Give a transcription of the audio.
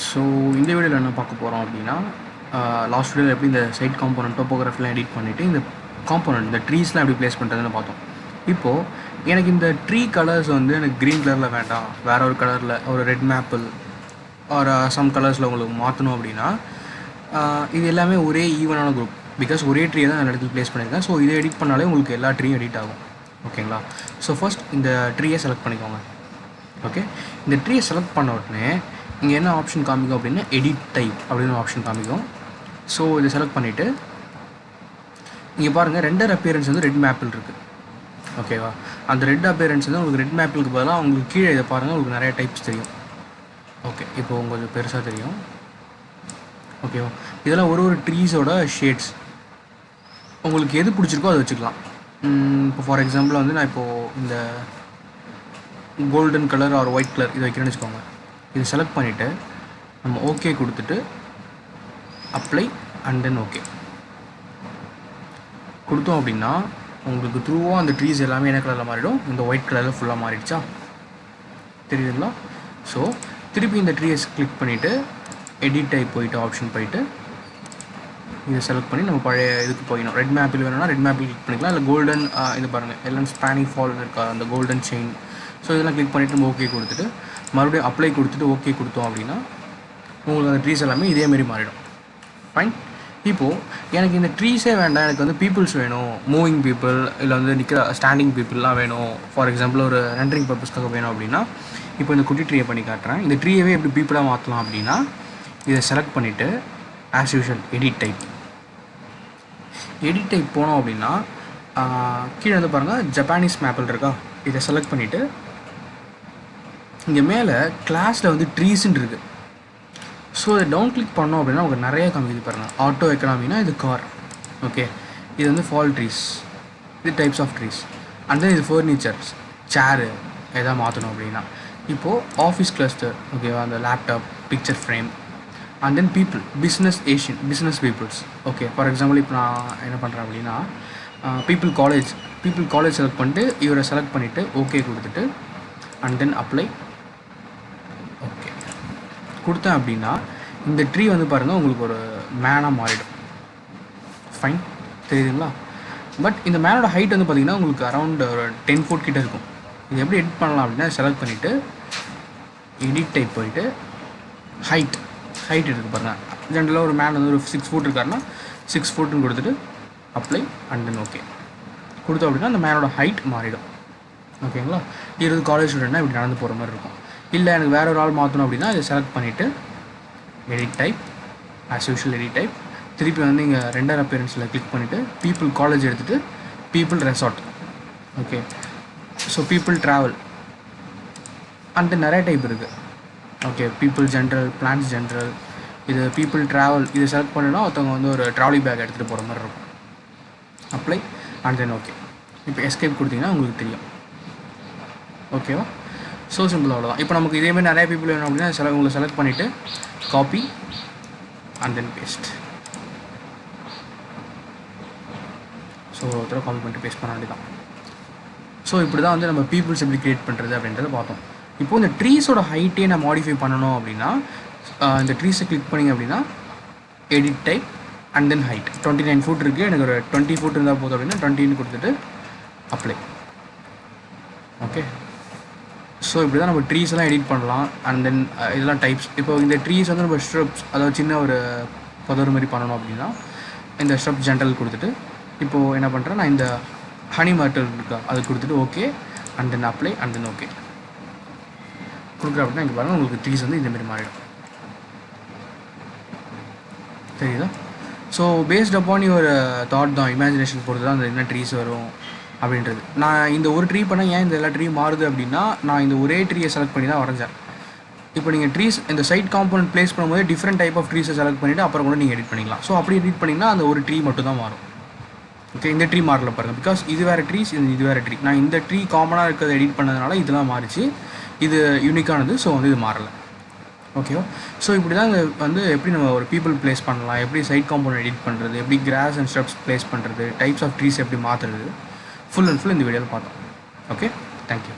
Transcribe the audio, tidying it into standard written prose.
So இந்த வீடியோவில் என்ன பார்க்க போகிறோம் அப்படின்னா, லாஸ்ட் வீடியோவில் எப்படி இந்த சைட் காம்போனன்ட் டோப்போகிராஃபிலாம் எடிட் பண்ணிவிட்டு இந்த காம்போனன்ட் இந்த ட்ரீஸ்லாம் எப்படி ப்ளேஸ் பண்ணுறதுன்னு பார்த்தோம். இப்போது எனக்கு இந்த ட்ரீ கலர்ஸ் வந்து எனக்கு க்ரீன் கலரில் வேண்டாம், வேறு ஒரு கலரில் ஒரு ரெட் மேப்பிள் ஒரு சம் கலர்ஸில் உங்களுக்கு மாற்றணும் அப்படின்னா, இது எல்லாமே ஒரே ஈவனான குரூப். பிகாஸ் ஒரே ட்ரீ தான் நான் இடத்துல ப்ளேஸ் பண்ணியிருக்கேன். ஸோ இதை எடிட் பண்ணாலே உங்களுக்கு எல்லா ட்ரீயும் எடிட் ஆகும். ஓகேங்களா? ஸோ ஃபர்ஸ்ட் இந்த ட்ரீயை செலக்ட் பண்ணிக்கோங்க. ஓகே, இந்த ட்ரீயை செலக்ட் பண்ண உடனே இங்கே என்ன ஆப்ஷன் காமிக்கும் அப்படின்னா எடிட் டைப் அப்படின்னு ஒரு ஆப்ஷன் காமிக்கும். ஸோ இதை செலக்ட் பண்ணிவிட்டு இங்கே பாருங்கள், ரெண்டர் அப்பியரன்ஸ் வந்து ரெட் மேப்பிள் இருக்குது. ஓகேவா? அந்த ரெட் அப்பியரன்ஸ் வந்து உங்களுக்கு ரெட் மேப்பிளுக்கு பதிலாக உங்களுக்கு கீழே இதை பாருங்கள், உங்களுக்கு நிறைய டைப்ஸ் தெரியும். ஓகே, இப்போது உங்களுக்கு பெருசாக தெரியும். ஓகேவா? இதெல்லாம் ஒரு ட்ரீஸோட ஷேட்ஸ். உங்களுக்கு எது பிடிச்சிருக்கோ அதை வச்சுக்கலாம். இப்போ ஃபார் எக்ஸாம்பிள் வந்து நான் இப்போது இந்த golden colour or white colour இதை வைக்கிறேன்னு வச்சுக்கோங்க. இது செலக்ட் பண்ணிவிட்டு நம்ம ஓகே கொடுத்துட்டு அப்ளை அண்ட் தென் ஓகே கொடுத்தோம் அப்படின்னா உங்களுக்கு த்ரூவாக அந்த ட்ரீஸ் எல்லாமே என்ன கலரில் மாறிடும், இந்த ஒயிட் கலரில் ஃபுல்லாக மாறிடுச்சா? தெரியுதுங்களா? ஸோ திருப்பி இந்த ட்ரீயை கிளிக் பண்ணிவிட்டு எடிட் டைப் போயிட்டு ஆப்ஷன் போயிட்டு இதை செலக்ட் பண்ணி நம்ம பழைய இதுக்கு போயிடணும். ரெட் மேப்பிள் வேணும்னா ரெட் மேப்பிள் கிளிக் பண்ணிக்கலாம். இல்லை கோல்டன் இது பாருங்கள் எல்லாம் ஸ்பானிங் ஃபால் இருக்கா, அந்த கோல்டன் செயின். ஸோ இதெல்லாம் கிளிக் பண்ணிவிட்டு நம்ம ஓகே கொடுத்துட்டு மறுபடியும் அப்ளை கொடுத்துட்டு ஓகே கொடுத்தோம் அப்படின்னா உங்களுக்கு அந்த ட்ரீஸ் எல்லாமே இதேமாரி மாறிடும். ஃபைன். இப்போது எனக்கு இந்த ட்ரீஸே வேண்டாம், எனக்கு வந்து பீப்புள்ஸ் வேணும், மூவிங் பீப்புள் இல்லை வந்து நிற்கிற ஸ்டாண்டிங் பீப்புளெலாம் வேணும். ஃபார் எக்ஸாம்பிள் ஒரு ரெண்டரிங் பர்பஸ்க்காக வேணும் அப்படின்னா இப்போ இந்த குட்டி ட்ரீயை பண்ணி காட்டுறேன். இந்த ட்ரீயவே எப்படி பீப்புளாக மாற்றலாம் அப்படின்னா இதை செலக்ட் பண்ணிவிட்டு ஆஸ் யூஷுவல் எடிட் டைப் போனோம் அப்படின்னா கீழே வந்து பாருங்கள் ஜப்பானீஸ் மேப்பிள் இருக்கா, இதை செலக்ட் பண்ணிவிட்டு இங்கே மேலே கிளாஸில் வந்து ட்ரீஸ்ன்னு இருக்குது. ஸோ இதை டவுன் கிளிக் பண்ணோம் அப்படின்னா உங்களுக்கு நிறைய காமிக்குது பாருங்கள். ஆட்டோ எக்கனாமினா இது கார். ஓகே, இது வந்து ஃபால் ட்ரீஸ், இது types of trees. And then இது ஃபர்னிச்சர்ஸ், சேரு எதாவது மாற்றணும் அப்படின்னா. இப்போது ஆஃபீஸ் கிளஸ்டர், ஓகேவா, அந்த laptop, picture frame. And then people, business peoples. Okay, for example இப்போ நான் என்ன பண்ணுறேன் அப்படின்னா பீப்புள் காலேஜ் செலக்ட் பண்ணிட்டு இவரை செலக்ட் பண்ணிவிட்டு ஓகே கொடுத்துட்டு அண்ட் தென் அப்ளை ஓகே கொடுத்தேன் அப்படின்னா இந்த ட்ரீ வந்து பாருங்கள் உங்களுக்கு ஒரு மேனாக மாறிடும். ஃபைன், தெரியுதுங்களா? பட் இந்த மேனோட ஹைட் வந்து பார்த்திங்கன்னா உங்களுக்கு அரௌண்ட் ஒரு 10 ஃபுட் கிட்டே இருக்கும். இது எப்படி எடிட் பண்ணலாம் அப்படின்னா செலக்ட் பண்ணிவிட்டு எடிட் டைப் போயிட்டு ஹைட் இருக்குது பாருங்கள். ஜென்ரலாக ஒரு மேன் வந்து ஒரு 6 ஃபுட் இருக்காருன்னா 6 ஃபுட்டுன்னு கொடுத்துட்டு அப்ளை அண்ட் தென் ஓகே கொடுத்தோம் அப்படின்னா அந்த மேனோட ஹைட் மாறிடும். ஓகேங்களா? 20 காலேஜ் ஸ்டூடெண்ட்னா இப்படி நடந்து போகிற மாதிரி இருக்கும். இல்லை எனக்கு வேறு ஒரு ஆள் மாற்றணும் அப்படின்னா இதை செலக்ட் பண்ணிவிட்டு edit type as usual edit type திருப்பி வந்து இங்கே ரெண்டர் அப்பியரன்ஸில் கிளிக் பண்ணிவிட்டு பீப்புள் காலேஜ் எடுத்துகிட்டு people resort. Okay, so people travel and நிறைய டைப் இருக்குது. Okay, people general, plans general, இது பீப்புள் ட்ராவல். இது செலக்ட் பண்ணினா ஒருத்தவங்க வந்து ஒரு ட்ராவலி பேக் எடுத்துகிட்டு போகிற மாதிரி இருக்கும். Apply and then okay. இப்போ எஸ்கேப் கொடுத்தீங்கன்னா உங்களுக்கு தெரியும். ஓகேவா? ஸோ சிம்பிள், அவ்வளோதான். இப்போ நமக்கு இதேமாதிரி நிறைய பீப்புள் வேணும் அப்படின்னா உங்களை செலக்ட் பண்ணிவிட்டு copy and then paste. So ஒருத்தர காப்பி பண்ணிட்டு பேஸ்ட் பண்ண வேண்டியதான். ஸோ இப்படி தான் வந்து நம்ம பீப்புள்ஸ் எப்படி க்ரியேட் பண்ணுறது அப்படின்றத பார்த்தோம். இப்போது இந்த ட்ரீஸோட ஹைட்டே நான் மாடிஃபை பண்ணணும் அப்படின்னா இந்த ட்ரீஸை கிளிக் பண்ணிங்க அப்படின்னா edit type and then height 29 foot இருக்குது, எனக்கு ஒரு 20 ஃபுட் இருந்தால் போதும் அப்படின்னா 20ன்னு கொடுத்துட்டு அப்ளை. ஓகே, ஸோ இப்படி தான் நம்ம ட்ரீஸ் எல்லாம் எடிட் பண்ணலாம். அண்ட் தென் இதெல்லாம் டைப்ஸ். இப்போ இந்த ட்ரீஸ் வந்து நம்ம ஸ்ட்ரப்ஸ், அதாவது சின்ன ஒரு புதர் மாதிரி பண்ணணும் அப்படின்னா இந்த ஸ்ட்ரப் ஜென்ரல் கொடுத்துட்டு இப்போது என்ன பண்ணுறேன், நான் இந்த ஹனி மர்டல் இருக்கா அது கொடுத்துட்டு okay and then apply and then okay கொடுக்குறேன் அப்படின்னா இங்கே பாருங்கள் உங்களுக்கு ட்ரீஸ் வந்து இந்தமாரி மாறிடும். தெரியுதா? So based upon your thought தான், இமேஜினேஷன் பொறுத்து தான் அந்த என்ன ட்ரீஸ் வரும் அப்படின்றது. நான் இந்த ஒரு ட்ரீ பண்ணால் ஏன் இந்த எல்லா ட்ரீ மாறுது அப்படின்னா நான் இந்த ஒரே ட்ரீயை செலக்ட் பண்ணி தான் வரைஞ்சேன். இப்போ நீங்கள் ட்ரீஸ் இந்த சைட் காம்பவுண்ட் ப்ளேஸ் பண்ணும்போது டிஃப்ரெண்ட் டைப் ஆஃப் ட்ரீஸை செலக்ட் பண்ணிவிட்டு அப்புறம் கூட நீங்கள் எடிட் பண்ணிக்கலாம். ஸோ அப்படி எடிட் பண்ணிங்கன்னா அந்த ஒரு ட்ரீ மட்டும் தான் மாறும். ஓகே, இந்த ட்ரீ மாறல பாருங்கள், பிகாஸ் இது வேறு ட்ரீஸ், இது வேறு ட்ரீ. நான் இந்த ட்ரீ காமனாக இருக்கிறத எடிட் பண்ணதுனால இதெல்லாம் மாறிச்சு, இது யூனிக்கானது. ஸோ வந்து இது மாறலை. ஓகேவா? ஸோ இப்படி தான் வந்து எப்படி நம்ம ஒரு பீப்புள் ப்ளேஸ் பண்ணலாம், எப்படி சைட் காம்பவுண்ட் எடிட் பண்ணுறது, எப்படி கிராஸ் அண்ட் ஸ்ட்ரப்ஸ் ப்ளேஸ் பண்ணுறது, டைப்ஸ் ஆஃப் ட்ரீஸ் எப்படி மாற்றுறது, ஃபுல் அண்ட் ஃபுல் இந்த வீடியோவில் பார்த்தோம். Okay, thank you.